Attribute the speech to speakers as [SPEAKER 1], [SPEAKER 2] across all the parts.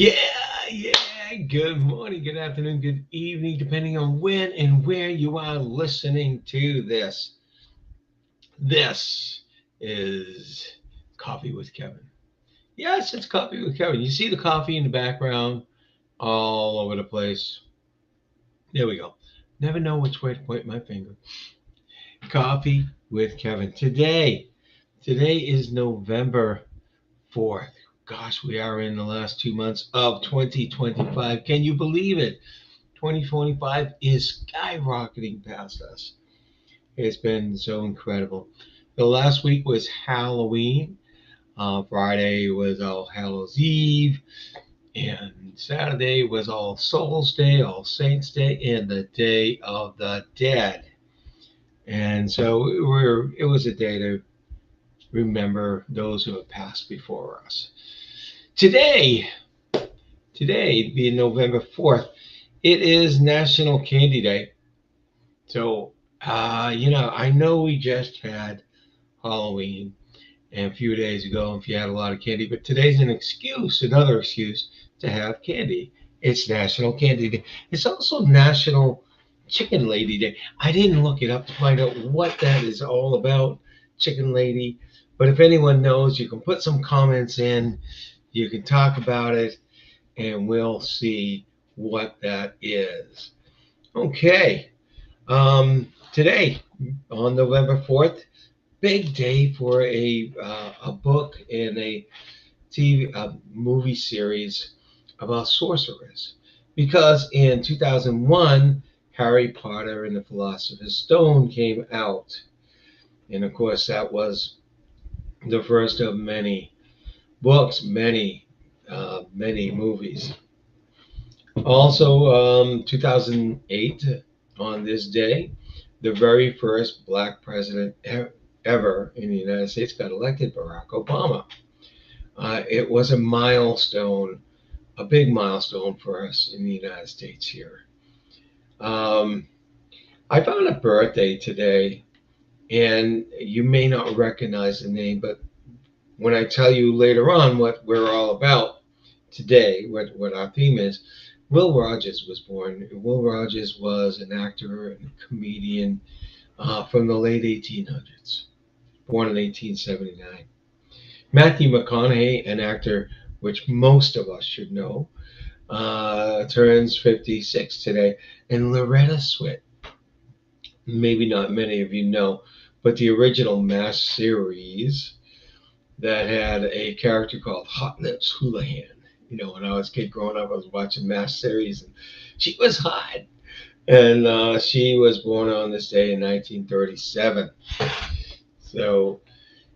[SPEAKER 1] Yeah, yeah. Good morning, good afternoon, good evening, depending on when and where you are listening to this. This is Coffee with Kevin. Yes, it's Coffee with Kevin. You see the coffee in the background all over the place. There we go. Never know which way to point my finger. Coffee with Kevin. Today is November 4th. Gosh, we are in the last 2 months of 2025. Can you believe it? 2025 is skyrocketing past us. It's been so incredible. The last week was Halloween. Friday was All Hallows Eve. And Saturday was All Souls Day, All Saints Day, and the Day of the Dead. And so it was a day to remember those who have passed before us. Today, today being November 4th, it is National Candy Day. So, I know we just had Halloween and a few days ago if you had a lot of candy, but today's another excuse to have candy. It's National Candy Day. It's also National Chicken Lady Day. I didn't look it up to find out what that is all about, Chicken Lady. But if anyone knows, you can put some comments in, you can talk about it, and we'll see what that is. Okay. Today, on November 4th, big day for a book and a movie series about sorcerers. Because in 2001, Harry Potter and the Philosopher's Stone came out. And of course, that was the first of many books, many movies. Also, 2008, on this day, the very first black president ever in the United States got elected, Barack Obama. It was a milestone, a big milestone for us in the United States here. Um, I found a birthday today, and you may not recognize the name, but when I tell you later on what we're all about today, what our theme is, Will Rogers was born. Will Rogers was an actor and comedian from the late 1800s, born in 1879. Matthew McConaughey, an actor which most of us should know, turns 56 today. And Loretta Swit, maybe not many of you know, but the original MASH series that had a character called Hot Lips Houlihan. When I was a kid growing up, I was watching MASH series, and she was hot. And she was born on this day in 1937. So,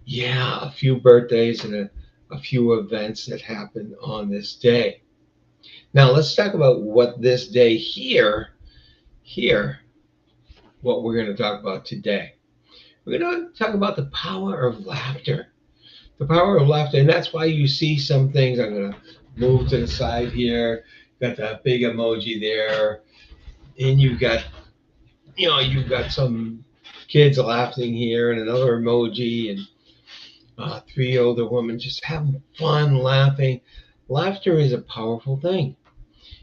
[SPEAKER 1] yeah, a few birthdays and a few events that happened on this day. Now, let's talk about what this day here, what we're going to talk about today. We're going to talk about the power of laughter. The power of laughter, and that's why you see some things. I'm going to move to the side here. Got that big emoji there, and you've got some kids laughing here, and another emoji, and three older women just having fun laughing. Laughter is a powerful thing.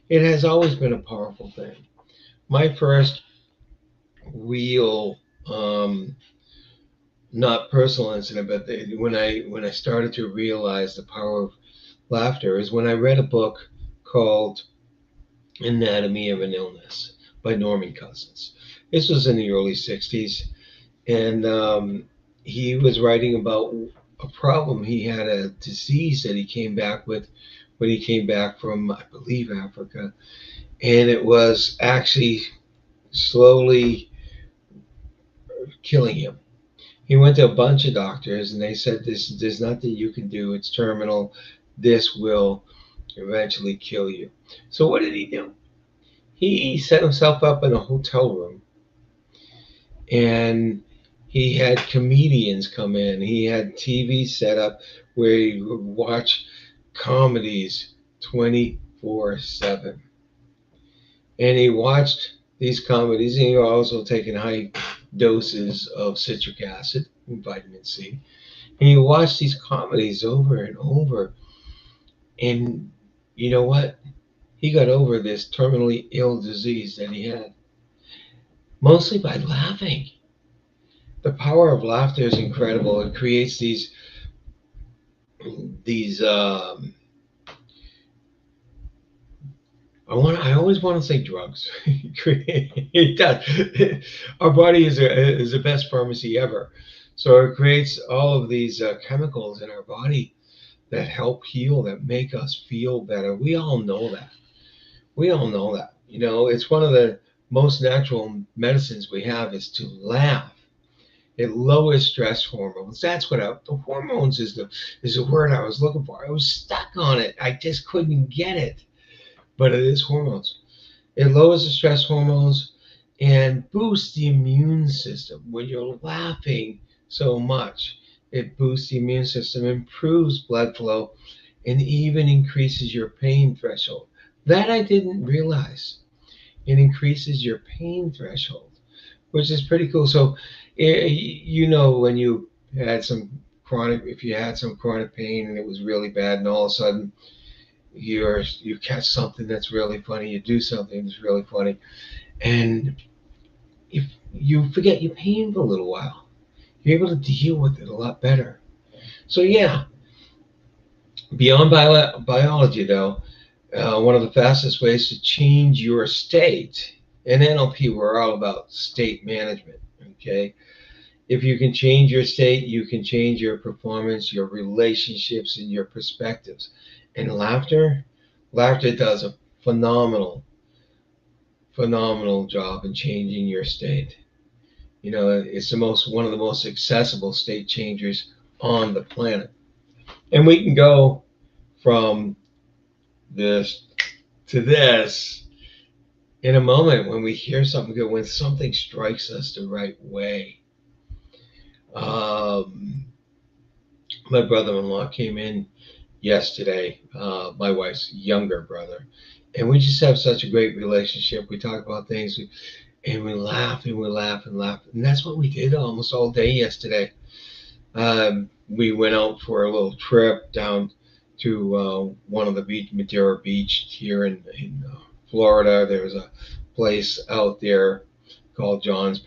[SPEAKER 1] It has always been a powerful thing. My first real, not personal incident, but when I started to realize the power of laughter is when I read a book called Anatomy of an Illness by Norman Cousins. This was in the early 60s, and he was writing about a problem. He had a disease that he came back with when he came back from, I believe, Africa, and it was actually slowly killing him. He went to a bunch of doctors, and they said, there's nothing you can do. It's terminal. This will eventually kill you. So what did he do? He set himself up in a hotel room, and he had comedians come in. He had TV set up where he would watch comedies 24/7. And he watched these comedies, and he was also taking high doses of citric acid and vitamin C. And he watched these comedies over and over. And You know what? He got over this terminally ill disease that he had mostly by laughing. The power of laughter is incredible. It creates these. I always want to say drugs. It does. Our body is the best pharmacy ever. So it creates all of these chemicals in our body that help heal, that make us feel better. We all know that. We all know that. You know, it's one of the most natural medicines we have is to laugh. It lowers stress hormones. That's what the hormones is the word I was looking for. I was stuck on it. I just couldn't get it. But it is hormones. It lowers the stress hormones and boosts the immune system. When you're laughing so much, it boosts the immune system, improves blood flow, and even increases your pain threshold. That I didn't realize. It increases your pain threshold, which is pretty cool. So, when you had some if you had some chronic pain and it was really bad, and all of a sudden you catch something that's really funny, you do something that's really funny, and if you forget your pain for a little while, you're able to deal with it a lot better. So yeah, beyond biology though, one of the fastest ways to change your state, in NLP we're all about state management. Okay, if you can change your state, you can change your performance, your relationships, and your perspectives. And laughter does a phenomenal phenomenal job in changing your state. You know, it's the most one of the most accessible state changers on the planet. And we can go from this to this in a moment when we hear something good, when something strikes us the right way. Um, my brother-in-law came in yesterday, my wife's younger brother, and we just have such a great relationship. We talk about things, and we laugh and we laugh and laugh, and that's what we did almost all day yesterday. We went out for a little trip down to one of the beach, Madeira Beach here in Florida. There's a place out there called John's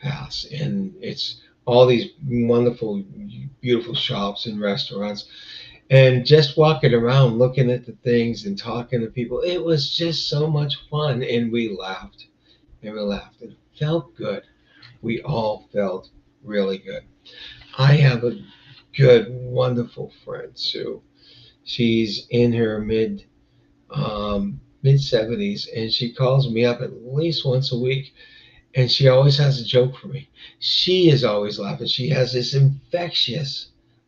[SPEAKER 1] Pass, and it's all these wonderful, beautiful shops and restaurants. And just walking around, looking at the things and talking to people, it was just so much fun. And we laughed and we laughed. It felt good. We all felt really good. I have a good, wonderful friend, Sue. She's in her mid 70s, and she calls me up at least once a week, and she always has a joke for me. She is always laughing. She has this infectious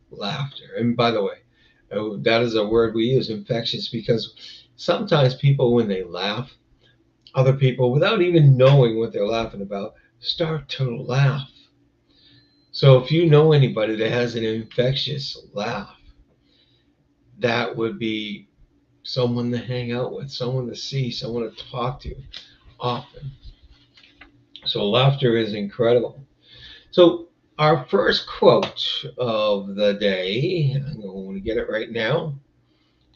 [SPEAKER 1] laughter. And by the way, that is a word we use, infectious, because sometimes people, when they laugh, other people, without even knowing what they're laughing about, start to laugh. So if you know anybody that has an infectious laugh, that would be someone to hang out with, someone to see, someone to talk to often. So laughter is incredible. So our first quote of the day, I'm going to get it right now,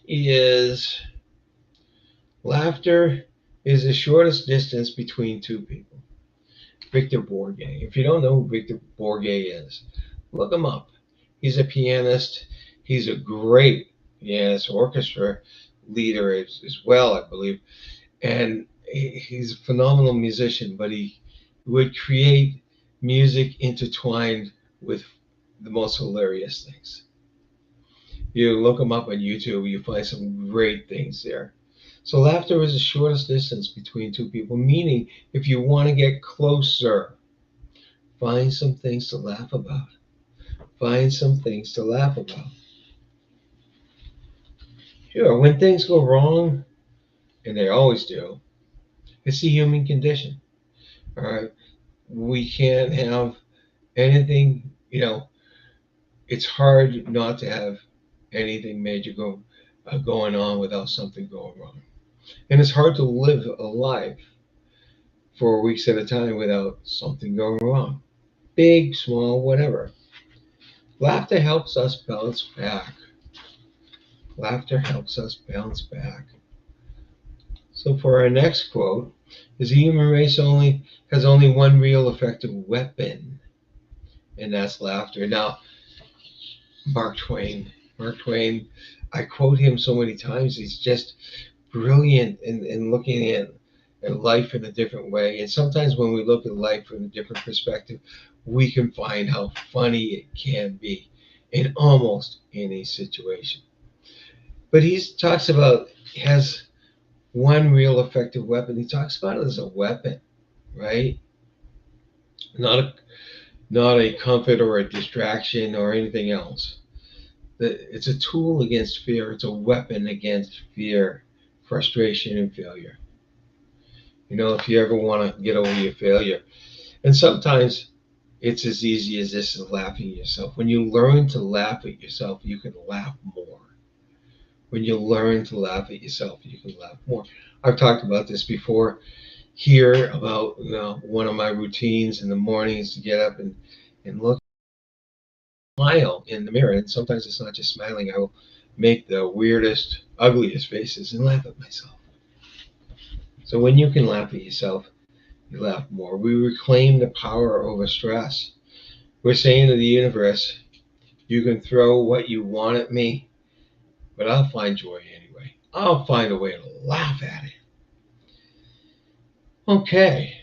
[SPEAKER 1] is laughter is the shortest distance between two people. Victor Borge. If you don't know who Victor Borge is, look him up. He's a pianist. He's a great pianist, orchestra leader as well, I believe. And he's a phenomenal musician, but he would create music intertwined with the most hilarious things. You look him up on YouTube, you find some great things there. So laughter is the shortest distance between two people, meaning if you want to get closer, find some things to laugh about. Find some things to laugh about. Sure, when things go wrong, and they always do, it's the human condition. All right. We can't have anything, it's hard not to have anything major going on without something going wrong. And it's hard to live a life for weeks at a time without something going wrong. Big, small, whatever. Laughter helps us bounce back Laughter helps us bounce back. So for our next quote, is the human race only has only one real effective weapon, and that's laughter. Now, Mark Twain. Mark Twain, I quote him so many times. He's just brilliant in looking at life in a different way. And sometimes when we look at life from a different perspective, we can find how funny it can be in almost any situation. But he talks about has one real effective weapon. He talks about it as a weapon, right? Not a comfort or a distraction or anything else. It's a tool against fear. It's a weapon against fear, frustration, and failure. If you ever want to get over your failure, and sometimes it's as easy as this is laughing at yourself. When you learn to laugh at yourself, you can laugh more. When you learn to laugh at yourself, you can laugh more. I've talked about this before here about one of my routines in the morning is to get up and look, smile in the mirror. And sometimes it's not just smiling. I will make the weirdest, ugliest faces and laugh at myself. So when you can laugh at yourself, you laugh more. We reclaim the power over stress. We're saying to the universe, you can throw what you want at me, but I'll find joy anyway. I'll find a way to laugh at it. Okay.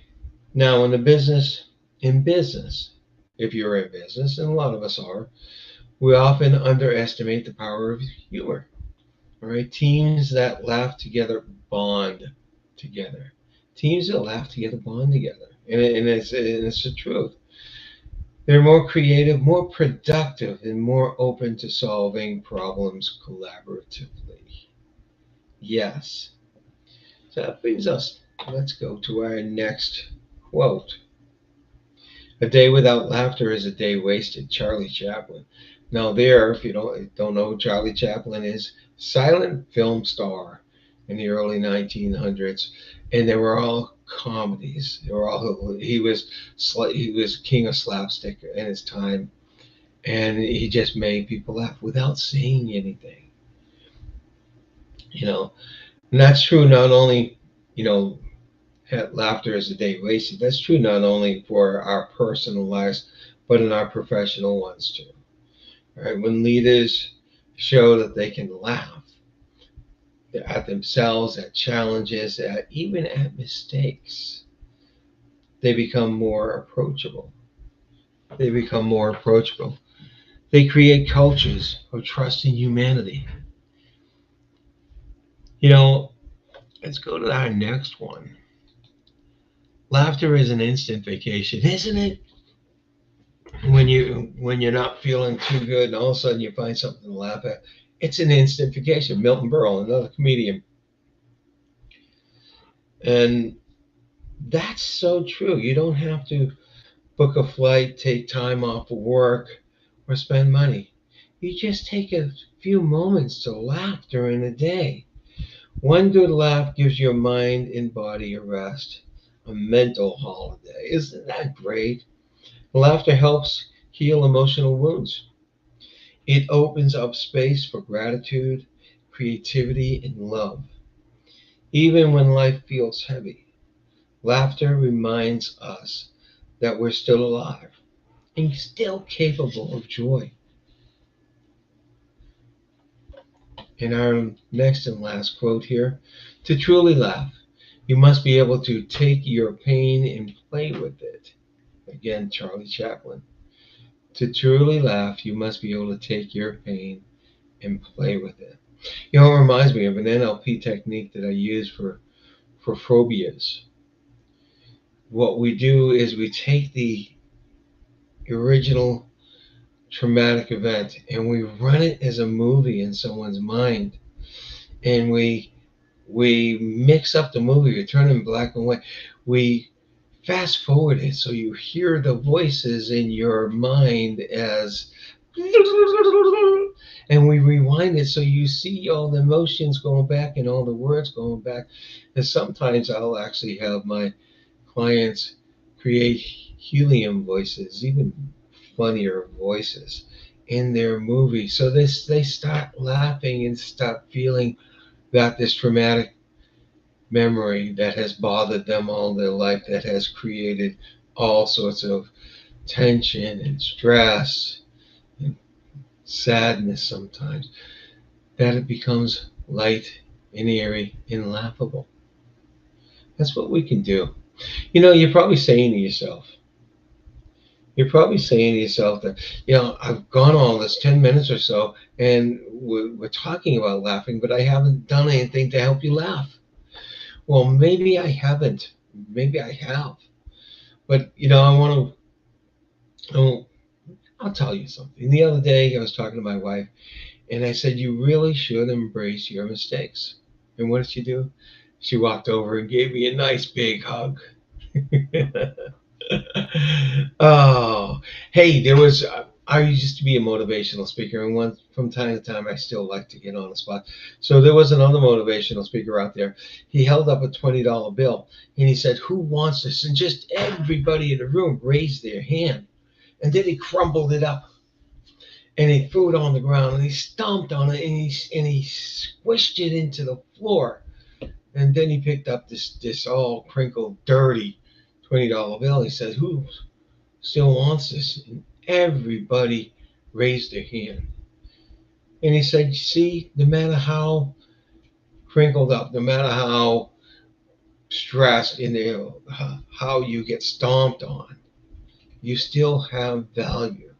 [SPEAKER 1] Now in business, if you're in business, and a lot of us are, we often underestimate the power of humor. All right. Teams that laugh together bond together. Teams that laugh together bond together. And it's the truth. They're more creative, more productive, and more open to solving problems collaboratively. Yes. So that brings us, let's go to our next quote. A day without laughter is a day wasted. Charlie Chaplin. Now, if you don't know who Charlie Chaplin is, silent film star in the early 1900s, and they were all comedies. He was king of slapstick in his time, and he just made people laugh without saying anything. You know, and that's true not only you know laughter is a day wasted. That's true not only for our personal lives, but in our professional ones too. Right? When leaders show that they can laugh at themselves, at challenges, even at mistakes, they become more approachable. They become more approachable. They create cultures of trust in humanity. You know, let's go to our next one. Laughter is an instant vacation, isn't it? When you're not feeling too good and all of a sudden you find something to laugh at, it's an instant vacation. Milton Berle, another comedian, and that's so true. You don't have to book a flight, take time off of work, or spend money. You just take a few moments to laugh during the day. One good laugh gives your mind and body a rest, a mental holiday. Isn't that great? Laughter helps heal emotional wounds. It opens up space for gratitude, creativity, and love. Even when life feels heavy, laughter reminds us that we're still alive and still capable of joy. In our next and last quote here, to truly laugh, you must be able to take your pain and play with it. Again, Charlie Chaplin. To truly laugh, you must be able to take your pain and play with it. It reminds me of an NLP technique that I use for phobias. What we do is we take the original traumatic event and we run it as a movie in someone's mind, and we mix up the movie. We turn it in black and white. We fast forward it so you hear the voices in your mind as, and we rewind it so you see all the emotions going back and all the words going back. And sometimes I'll actually have my clients create helium voices, even funnier voices. in their movie. So they start laughing and stop feeling that this traumatic memory that has bothered them all their life, that has created all sorts of tension and stress and sadness sometimes, that it becomes light and airy and laughable. That's what we can do. You're probably saying to yourself, that, I've gone all this 10 minutes or so and we're talking about laughing, but I haven't done anything to help you laugh. Well, maybe I haven't. Maybe I have. But, oh, I'll tell you something. The other day I was talking to my wife and I said, you really should embrace your mistakes. And what did she do? She walked over and gave me a nice big hug. Oh, hey, I used to be a motivational speaker, and from time to time, I still like to get on the spot. So there was another motivational speaker out there. He held up a $20 bill, and he said, "Who wants this?" And just everybody in the room raised their hand, and then he crumbled it up, and he threw it on the ground, and he stomped on it, and he squished it into the floor, and then he picked up this all crinkled, dirty $20 bill. He said, "Who still wants this?" And everybody raised their hand. And he said, "See, no matter how crinkled up, no matter how stressed, how you get stomped on, you still have value."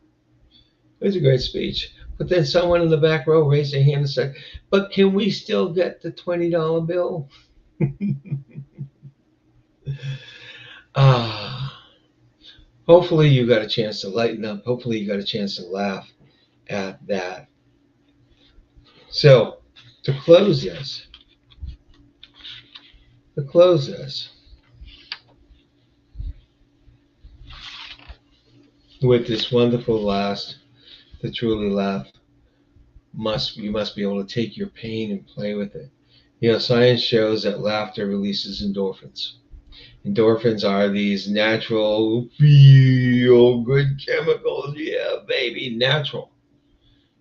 [SPEAKER 1] It was a great speech. But then someone in the back row raised their hand and said, "But can we still get the $20 bill?" Ah, hopefully you got a chance to lighten up. Hopefully you got a chance to laugh at that. So, to close this, with this wonderful last, to truly laugh, you must be able to take your pain and play with it. Science shows that laughter releases endorphins. Endorphins are these natural feel good chemicals. Yeah, baby, natural.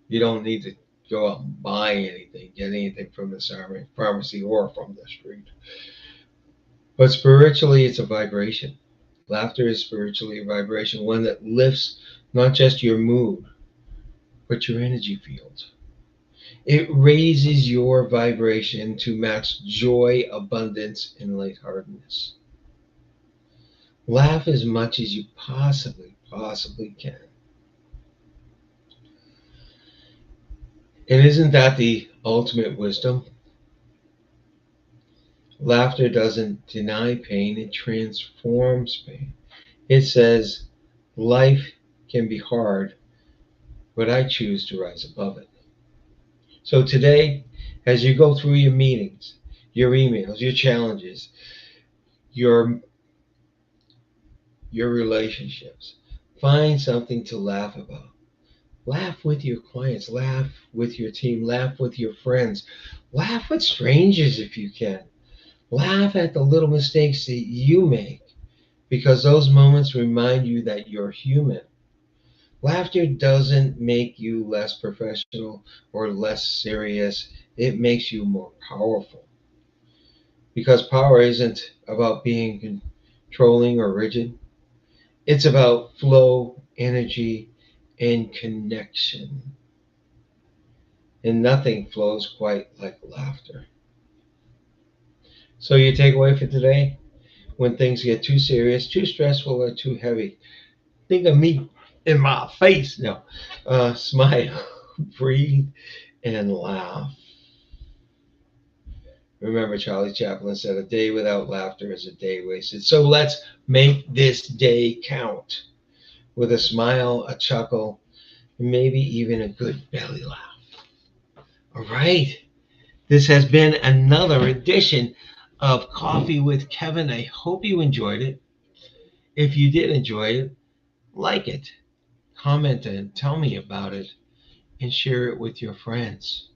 [SPEAKER 1] You don't need to go out and buy anything, get anything from the pharmacy or from the street. But spiritually, it's a vibration. Laughter is spiritually a vibration, one that lifts not just your mood, but your energy field. It raises your vibration to match joy, abundance, and lightheartedness. Laugh as much as you possibly can. And isn't that the ultimate wisdom? Laughter doesn't deny pain, it transforms pain. It says, life can be hard, but I choose to rise above it. So today, as you go through your meetings, your emails, your challenges, your relationships, find something to laugh about. Laugh with your clients, laugh with your team, laugh with your friends, laugh with strangers if you can. Laugh at the little mistakes that you make, because those moments remind you that you're human. Laughter doesn't make you less professional or less serious. It makes you more powerful. Because power isn't about being controlling or rigid. It's about flow, energy, and connection. And nothing flows quite like laughter. So your takeaway for today: when things get too serious, too stressful, or too heavy, think of me in my face. No, smile, breathe, and laugh. Remember, Charlie Chaplin said, "A day without laughter is a day wasted." So let's make this day count with a smile, a chuckle, and maybe even a good belly laugh. All right. This has been another edition of Coffee with Kevin. I hope you enjoyed it. If you did enjoy it, like it, comment and tell me about it, and share it with your friends.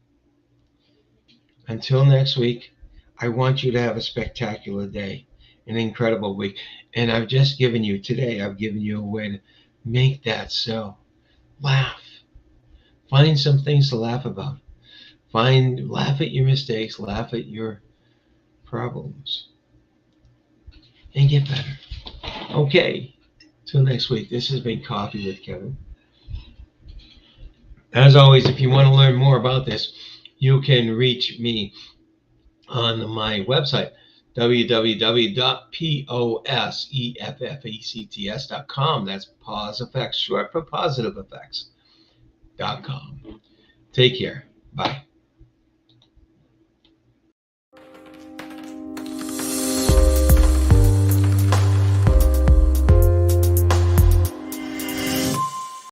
[SPEAKER 1] Until next week, I want you to have a spectacular day, an incredible week. And I've given you a way to make that so. Laugh. Find some things to laugh about. Laugh at your mistakes, laugh at your problems, and get better. Okay, till next week. This has been Coffee with Kevin. As always, if you want to learn more about this, you can reach me on my website, www.poseffects.com. That's Pause Effects, short for positive effects.com. Take care. Bye.